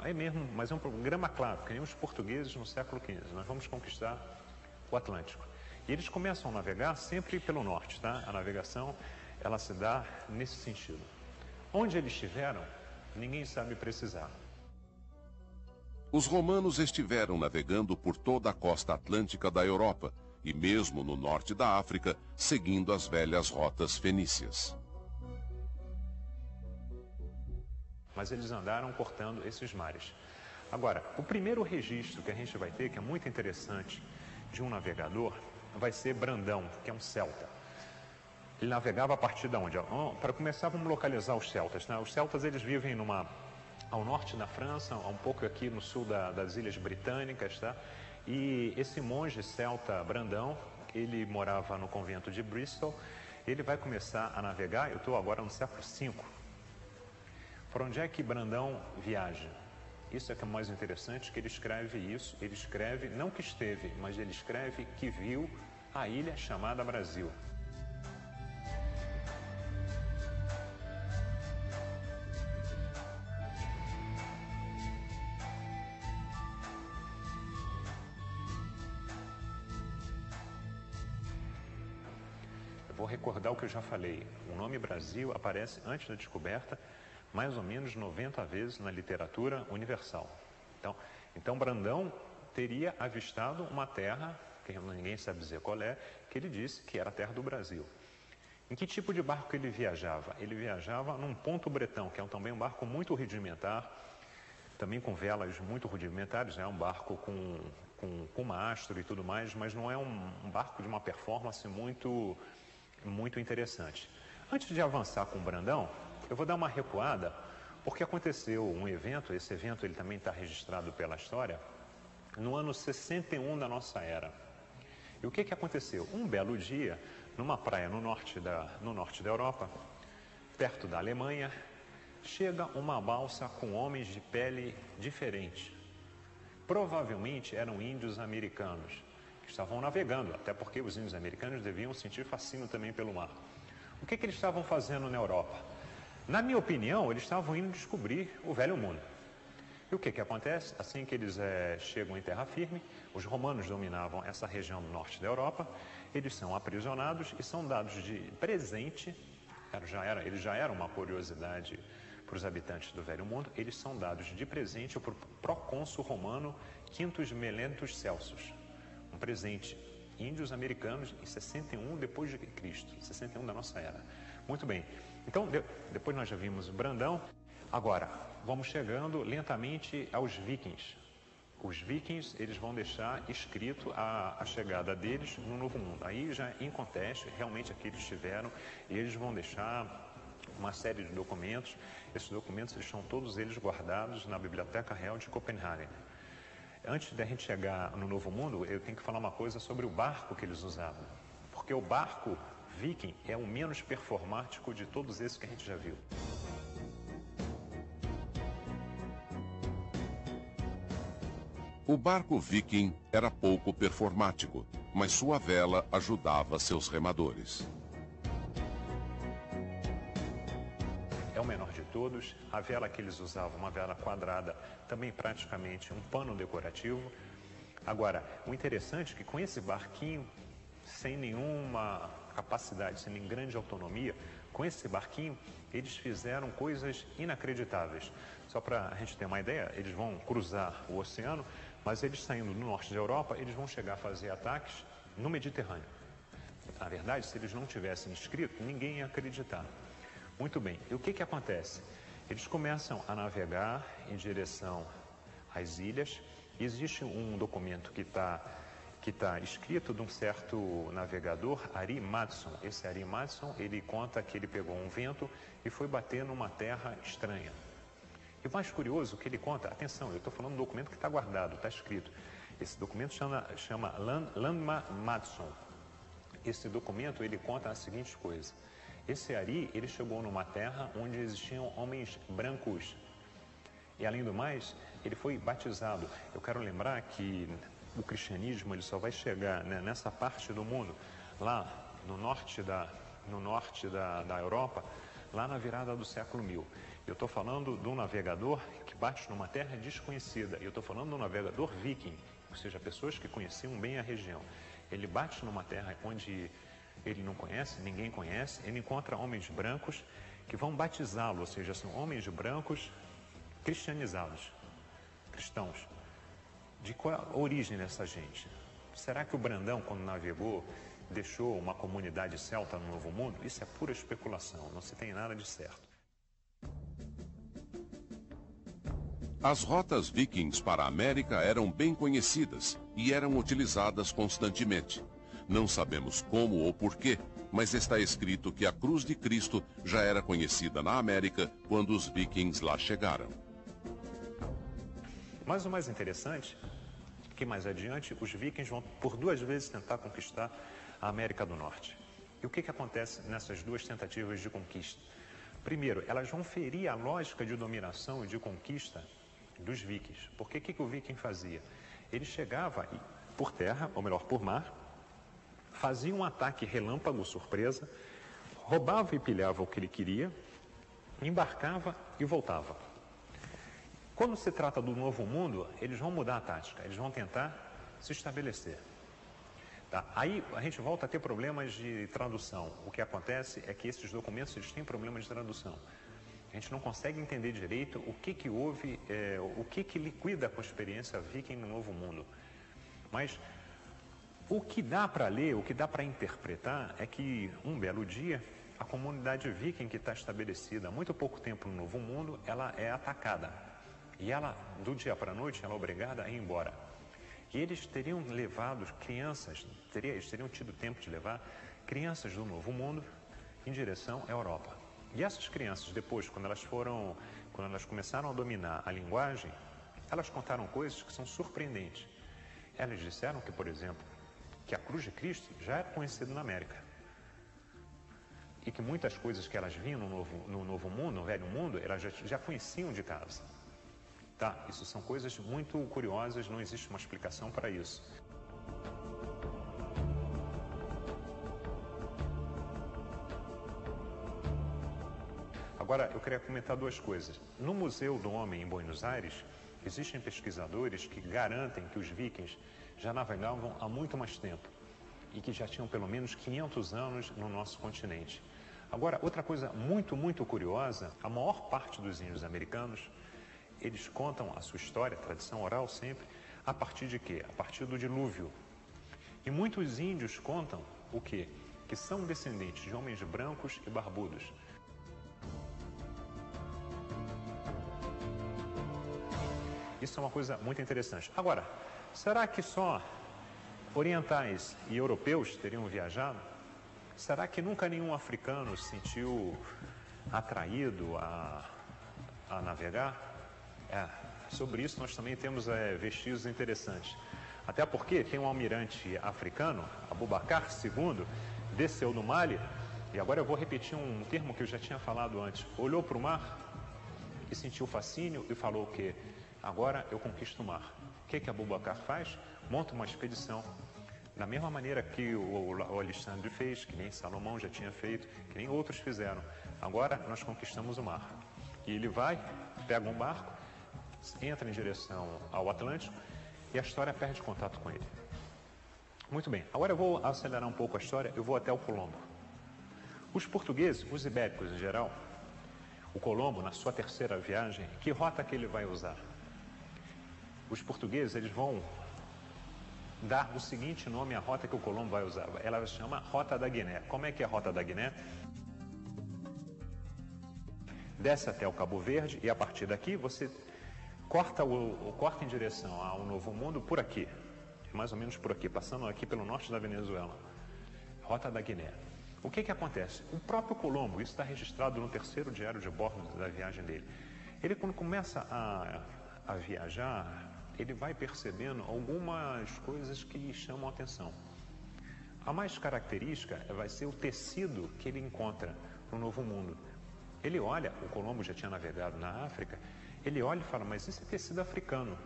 mas é um programa claro, que nem os portugueses no século XV. Nós vamos conquistar o Atlântico. E eles começam a navegar sempre pelo norte, tá? A navegação, ela se dá nesse sentido. Onde eles estiveram, ninguém sabe precisar. Os romanos estiveram navegando por toda a costa atlântica da Europa e mesmo no norte da África, seguindo as velhas rotas fenícias. Mas eles andaram cortando esses mares. Agora, o primeiro registro que a gente vai ter, que é muito interessante, de um navegador, vai ser Brandão, que é um celta. Ele navegava a partir de onde? Para começar, vamos localizar os celtas. Né? Os celtas, eles vivem ao norte da França, um pouco aqui no sul das Ilhas Britânicas, tá? E esse monge celta Brandão, ele morava no convento de Bristol, ele vai começar a navegar, eu estou agora no século V. Por onde é que Brandão viaja? Isso é que é mais interessante, que ele escreve isso, ele escreve, não que esteve, mas ele escreve que viu a ilha chamada Brasil. Vou recordar o que eu já falei. O nome Brasil aparece antes da descoberta, mais ou menos 90 vezes na literatura universal. Então Brandão teria avistado uma terra, que ninguém sabe dizer qual é, que ele disse que era a terra do Brasil. Em que tipo de barco ele viajava? Ele viajava num ponto bretão, que é também um barco muito rudimentar, também com velas muito rudimentares, é um barco com mastro e tudo mais, mas não é um barco de uma performance muito interessante. Antes de avançar com o Brandão, eu vou dar uma recuada, porque aconteceu um evento, esse evento ele também está registrado pela história, no ano 61 da nossa era. E o que aconteceu? Um belo dia, numa praia no norte da Europa, perto da Alemanha, chega uma balsa com homens de pele diferente. Provavelmente eram índios americanos, que estavam navegando, até porque os índios americanos deviam sentir fascínio também pelo mar. O que eles estavam fazendo na Europa? Na minha opinião, eles estavam indo descobrir o velho mundo. E o que acontece? Assim que eles chegam em terra firme, os romanos dominavam essa região do norte da Europa, eles são aprisionados e são dados de presente, eles já eram uma curiosidade para os habitantes do velho mundo, eles são dados de presente para o procônsul romano Quintus Melentus Celsus. Um presente, índios americanos em 61 depois de Cristo, 61 da nossa era. Muito bem, então depois nós já vimos Brandão. Agora, vamos chegando lentamente aos vikings. Os vikings, eles vão deixar escrito a chegada deles no Novo Mundo. Aí já em contexto, realmente aqui eles estiveram, e eles vão deixar uma série de documentos. Esses documentos estão todos eles guardados na Biblioteca Real de Copenhague. Antes da gente chegar no Novo Mundo, eu tenho que falar uma coisa sobre o barco que eles usavam. Porque o barco viking é o menos performático de todos esses que a gente já viu. O barco viking era pouco performático, mas sua vela ajudava seus remadores. É o menor de todos. A vela que eles usavam, uma vela quadrada, também praticamente um pano decorativo. Agora, o interessante é que com esse barquinho, sem nenhuma capacidade, sem nem grande autonomia, com esse barquinho, eles fizeram coisas inacreditáveis. Só para a gente ter uma ideia, eles vão cruzar o oceano, mas eles saindo do norte da Europa, eles vão chegar a fazer ataques no Mediterrâneo. Na verdade, se eles não tivessem escrito, ninguém ia acreditar. Muito bem, e o que acontece? Eles começam a navegar em direção às ilhas. Existe um documento que está escrito de um certo navegador, Ari Madson. Esse Ari Madson, ele conta que ele pegou um vento e foi bater numa terra estranha. E o mais curioso que ele conta, atenção, eu estou falando de um documento que está guardado, está escrito. Esse documento chama Landma Madson. Esse documento, ele conta a seguinte coisa. Esse Ari, ele chegou numa terra onde existiam homens brancos. E além do mais, ele foi batizado. Eu quero lembrar que o cristianismo ele só vai chegar, né, nessa parte do mundo, lá no norte da Europa, lá na virada do século 1000. Eu estou falando de um navegador que bate numa terra desconhecida. Eu estou falando de um navegador viking, ou seja, pessoas que conheciam bem a região. Ele bate numa terra onde ele não conhece, ninguém conhece, ele encontra homens brancos que vão batizá-lo, ou seja, são homens brancos cristianizados, cristãos. De qual é a origem dessa gente? Será que o Brandão, quando navegou, deixou uma comunidade celta no Novo Mundo? Isso é pura especulação, não se tem nada de certo. As rotas vikings para a América eram bem conhecidas e eram utilizadas constantemente. Não sabemos como ou porquê, mas está escrito que a cruz de Cristo já era conhecida na América quando os vikings lá chegaram. Mas o mais interessante é que mais adiante os vikings vão por 2 vezes tentar conquistar a América do Norte. E o que acontece nessas 2 tentativas de conquista? Primeiro, elas vão ferir a lógica de dominação e de conquista dos vikings. Porque o que o viking fazia? Ele chegava por terra, ou melhor, por mar, fazia um ataque relâmpago, surpresa, roubava e pilhava o que ele queria, embarcava e voltava. Quando se trata do Novo Mundo, eles vão mudar a tática, eles vão tentar se estabelecer. Tá? Aí a gente volta a ter problemas de tradução. O que acontece é que esses documentos eles têm problemas de tradução. A gente não consegue entender direito o que houve, o que liquida com a experiência viking no Novo Mundo. Mas o que dá para ler, o que dá para interpretar é que um belo dia a comunidade viking que está estabelecida há muito pouco tempo no Novo Mundo, ela é atacada. E ela, do dia para a noite, ela é obrigada a ir embora. E eles teriam levado crianças, eles teriam tido tempo de levar crianças do Novo Mundo em direção à Europa. E essas crianças, depois, quando elas começaram a dominar a linguagem, elas contaram coisas que são surpreendentes. Elas disseram que, por exemplo, que a cruz de Cristo já era conhecida na América. E que muitas coisas que elas viam no Novo Mundo, no Velho Mundo, elas já conheciam de casa. Tá? Isso são coisas muito curiosas, não existe uma explicação para isso. Agora, eu queria comentar 2 coisas. No Museu do Homem, em Buenos Aires, existem pesquisadores que garantem que os vikings já navegavam há muito mais tempo e que já tinham pelo menos 500 anos no nosso continente. Agora, outra coisa muito, muito curiosa, a maior parte dos índios americanos, eles contam a sua história, a tradição oral sempre, a partir de quê? A partir do dilúvio. E muitos índios contam o quê? Que são descendentes de homens brancos e barbudos. Isso é uma coisa muito interessante. Agora, será que só orientais e europeus teriam viajado? Será que nunca nenhum africano se sentiu atraído a navegar? Sobre isso nós também temos vestígios interessantes. Até porque tem um almirante africano, Abubakar II, desceu do Mali, e agora eu vou repetir um termo que eu já tinha falado antes. Olhou para o mar e sentiu fascínio e falou que agora eu conquisto o mar. O que Abubakar faz? Monta uma expedição. Da mesma maneira que o Alexandre fez, que nem Salomão já tinha feito, que nem outros fizeram. Agora nós conquistamos o mar. E ele vai, pega um barco, entra em direção ao Atlântico e a história perde contato com ele. Muito bem, agora eu vou acelerar um pouco a história, eu vou até o Colombo. Os portugueses, os ibéricos em geral, o Colombo, na sua terceira viagem, que rota que ele vai usar? Os portugueses, eles vão dar o seguinte nome à rota que o Colombo vai usar. Ela se chama Rota da Guiné. Como é que é a Rota da Guiné? Desce até o Cabo Verde e a partir daqui você corta em direção ao Novo Mundo por aqui. Mais ou menos por aqui, passando aqui pelo norte da Venezuela. Rota da Guiné. O que acontece? O próprio Colombo, isso está registrado no terceiro diário de bordo da viagem dele. Ele, quando começa a viajar, ele vai percebendo algumas coisas que chamam a atenção. A mais característica vai ser o tecido que ele encontra no Novo Mundo. Ele olha, o Colombo já tinha navegado na África, ele olha e fala, mas isso é tecido africano.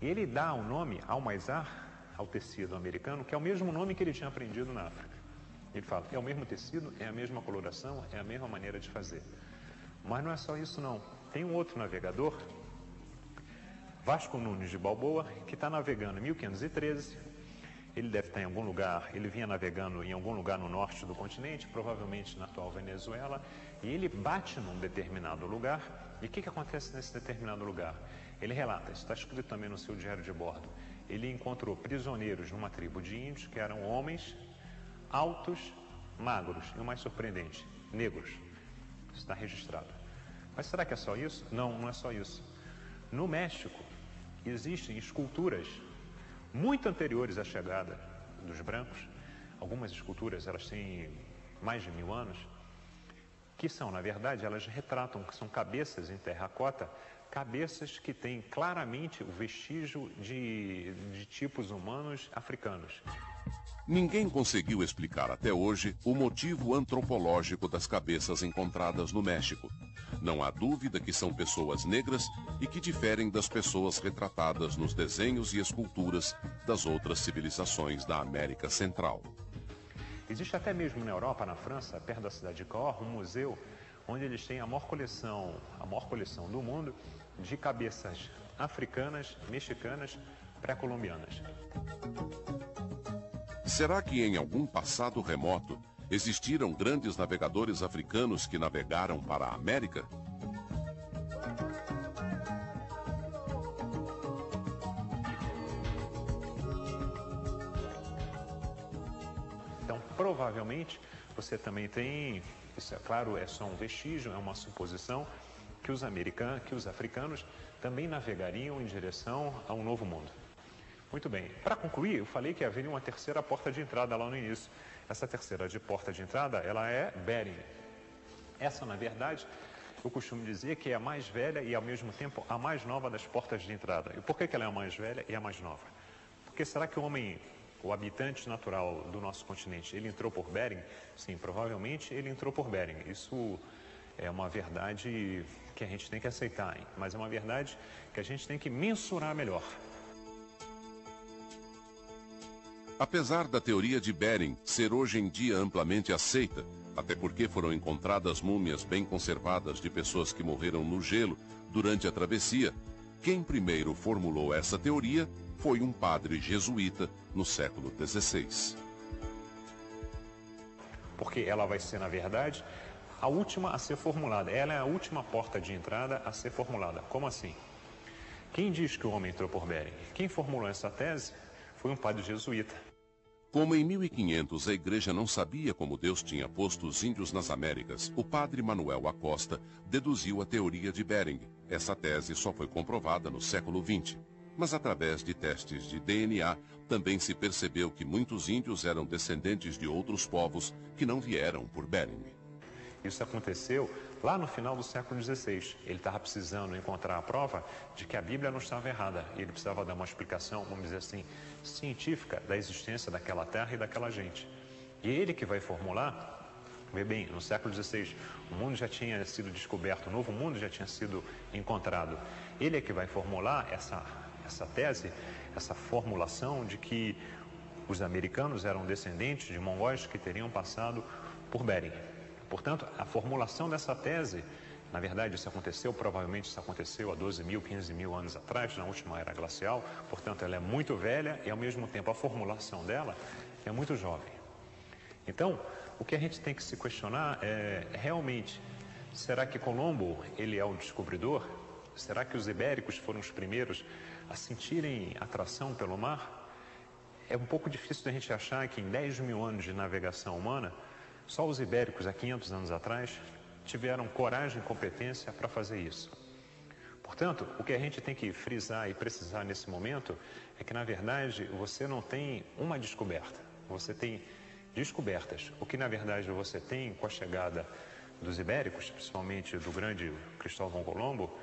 E ele dá o nome ao maizar, ao tecido americano, que é o mesmo nome que ele tinha aprendido na África. Ele fala, é o mesmo tecido, é a mesma coloração, é a mesma maneira de fazer. Mas não é só isso não. Tem um outro navegador, Vasco Nunes de Balboa, que está navegando em 1513, ele deve estar em algum lugar, ele vinha navegando em algum lugar no norte do continente, provavelmente na atual Venezuela, e ele bate num determinado lugar, e o que acontece nesse determinado lugar? Ele relata, isso está escrito também no seu diário de bordo, ele encontrou prisioneiros numa tribo de índios, que eram homens altos, magros, e o mais surpreendente, negros. Isso está registrado. Mas será que é só isso? Não, não é só isso. No México, existem esculturas muito anteriores à chegada dos brancos. Algumas esculturas, elas têm mais de 1000 anos, que são, na verdade, elas retratam que são cabeças em terracota, cabeças que têm claramente o vestígio de tipos humanos africanos. Ninguém conseguiu explicar até hoje o motivo antropológico das cabeças encontradas no México. Não há dúvida que são pessoas negras e que diferem das pessoas retratadas nos desenhos e esculturas das outras civilizações da América Central. Existe até mesmo na Europa, na França, perto da cidade de Cahors, um museu onde eles têm a maior coleção do mundo de cabeças africanas, mexicanas, pré-colombianas. Será que em algum passado remoto existiram grandes navegadores africanos que navegaram para a América? Então, provavelmente, você também tem, isso é claro, é só um vestígio, é uma suposição, que os africanos também navegariam em direção ao Novo Mundo. Muito bem, para concluir, eu falei que haveria uma terceira porta de entrada lá no início. Essa terceira porta de entrada, ela é Bering. Essa, na verdade, eu costumo dizer que é a mais velha e, ao mesmo tempo, a mais nova das portas de entrada. E por que ela é a mais velha e a mais nova? Porque será que o habitante natural do nosso continente, ele entrou por Bering? Sim, provavelmente ele entrou por Bering. Isso é uma verdade que a gente tem que aceitar, hein? Mas é uma verdade que a gente tem que mensurar melhor. Apesar da teoria de Bering ser hoje em dia amplamente aceita, até porque foram encontradas múmias bem conservadas de pessoas que morreram no gelo durante a travessia, quem primeiro formulou essa teoria foi um padre jesuíta no século XVI. Porque ela vai ser, na verdade, a última a ser formulada. Ela é a última porta de entrada a ser formulada. Como assim? Quem diz que o homem entrou por Bering? Quem formulou essa tese foi um padre jesuíta. Como em 1500 a igreja não sabia como Deus tinha posto os índios nas Américas, o padre Manuel Acosta deduziu a teoria de Bering. Essa tese só foi comprovada no século XX. Mas através de testes de DNA, também se percebeu que muitos índios eram descendentes de outros povos que não vieram por Bering. Isso aconteceu lá no final do século XVI. Ele estava precisando encontrar a prova de que a Bíblia não estava errada. Ele precisava dar uma explicação, vamos dizer assim, científica da existência daquela terra e daquela gente. E ele que vai formular, vê bem, no século XVI, o mundo já tinha sido descoberto, o novo mundo já tinha sido encontrado. Ele é que vai formular essa tese, essa formulação de que os americanos eram descendentes de mongóis que teriam passado por Bering. Portanto, a formulação dessa tese, na verdade provavelmente isso aconteceu há 12 mil, 15 mil anos atrás, na última era glacial, portanto ela é muito velha e ao mesmo tempo a formulação dela é muito jovem. Então, o que a gente tem que se questionar é realmente, será que Colombo ele é o descobridor? Será que os ibéricos foram os primeiros a sentirem atração pelo mar? É um pouco difícil de a gente achar que em 10 mil anos de navegação humana, só os ibéricos há 500 anos atrás tiveram coragem e competência para fazer isso. Portanto, o que a gente tem que frisar e precisar nesse momento é que, na verdade, você não tem uma descoberta, você tem descobertas. O que, na verdade, você tem com a chegada dos ibéricos, principalmente do grande Cristóvão Colombo,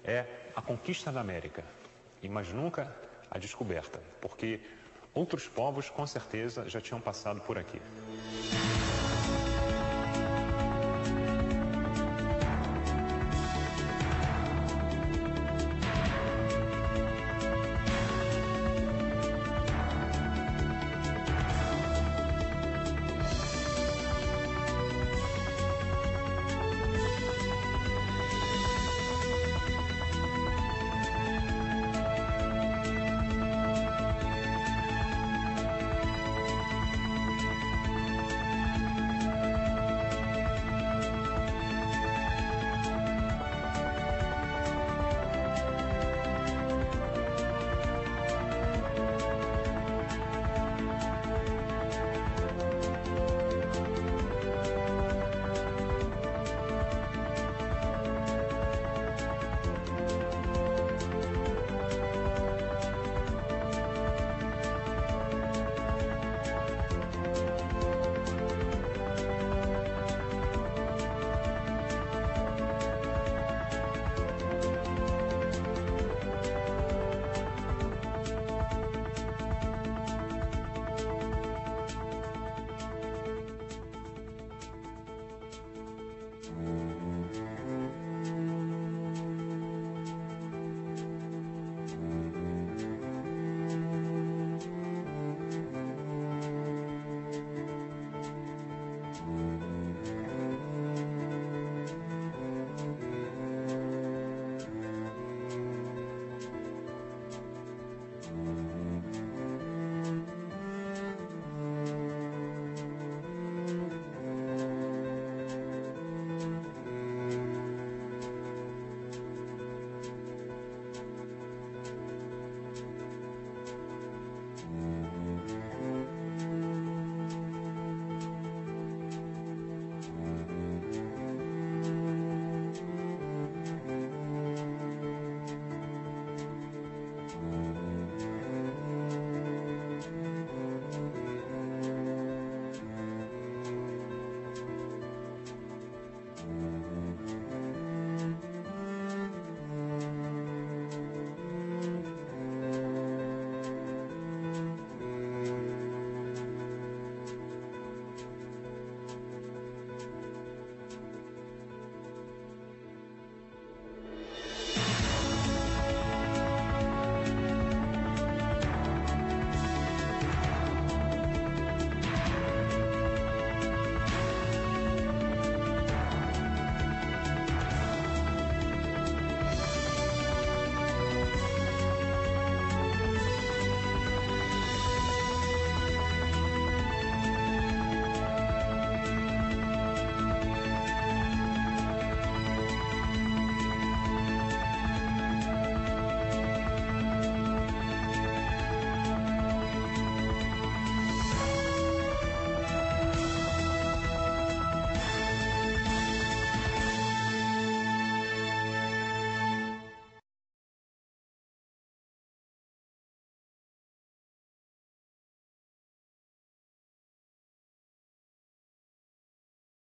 é a conquista da América, mas nunca a descoberta, porque outros povos, com certeza, já tinham passado por aqui.